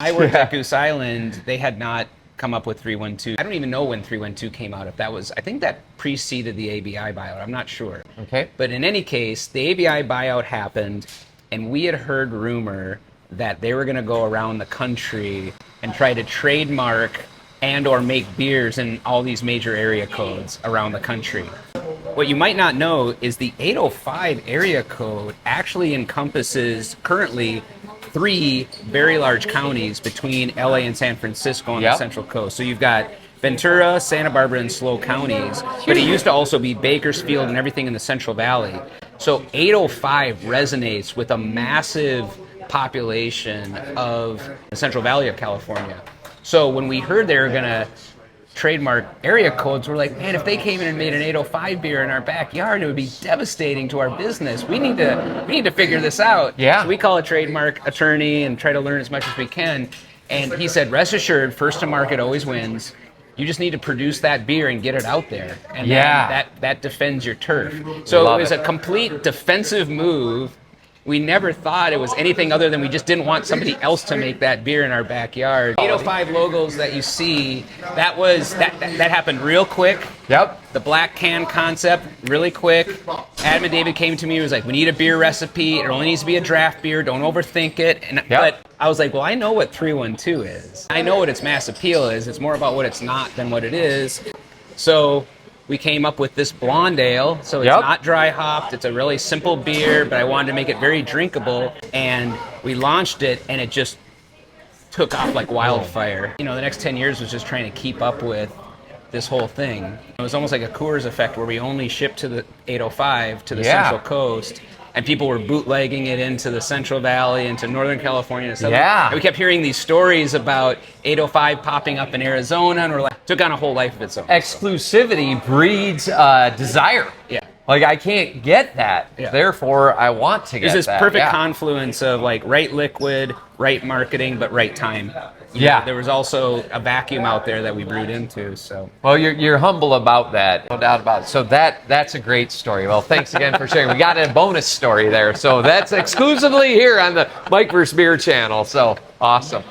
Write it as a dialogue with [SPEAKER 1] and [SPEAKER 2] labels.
[SPEAKER 1] I worked at Goose Island. They had not come up with 312. I don't even know when 312 came out. If that was, I think that preceded the ABI buyout. I'm not sure.
[SPEAKER 2] Okay.
[SPEAKER 1] But in any case, the ABI buyout happened, and we had heard rumor that they were going to go around the country and try to trademark and or make beers in all these major area codes around the country. What you might not know is the 805 area code actually encompasses currently 3 very large counties between LA and San Francisco on the Central Coast. So you've got Ventura, Santa Barbara, and SLO counties, but it used to also be Bakersfield and everything in the Central Valley. So 805 resonates with a massive population of the Central Valley of California. So when we heard they were going to trademark area codes, we're like, man, if they came in and made an 805 beer in our backyard, it would be devastating to our business. We need to figure this out.
[SPEAKER 2] Yeah.
[SPEAKER 1] So we call a trademark attorney and try to learn as much as we can. And he said, rest assured, first to market always wins. You just need to produce that beer and get it out there. And that defends your turf. So it was a complete defensive move. We never thought it was anything other than we just didn't want somebody else to make that beer in our backyard. 805 logos that you see, that happened real quick.
[SPEAKER 2] Yep.
[SPEAKER 1] The black can concept, really quick. Adam and David came to me and was like, we need a beer recipe. It only needs to be a draft beer. Don't overthink it. But I was like, well, I know what 312 is. I know what its mass appeal is. It's more about what it's not than what it is. So we came up with this blonde ale. So it's not dry hopped. It's a really simple beer, but I wanted to make it very drinkable. And we launched it, and it just took off like wildfire. You know, the next 10 years was just trying to keep up with this whole thing. It was almost like a Coors effect where we only shipped to the 805, to the Central Coast, and people were bootlegging it into the Central Valley, into Northern California. And stuff. And we kept hearing these stories about 805 popping up in Arizona, and we're like, took on a whole life of its own.
[SPEAKER 2] Exclusivity breeds desire.
[SPEAKER 1] Yeah.
[SPEAKER 2] Like, I can't get that. Yeah. Therefore, I want to get that.
[SPEAKER 1] There's this perfect confluence of, like, right liquid, right marketing, but right time. You know, there was also a vacuum out there that we brewed into. So,
[SPEAKER 2] well, you're humble about that, no doubt about it. So that's a great story. Well, thanks again for sharing. We got a bonus story there. So that's exclusively here on the Mike vs. Beer channel. So awesome.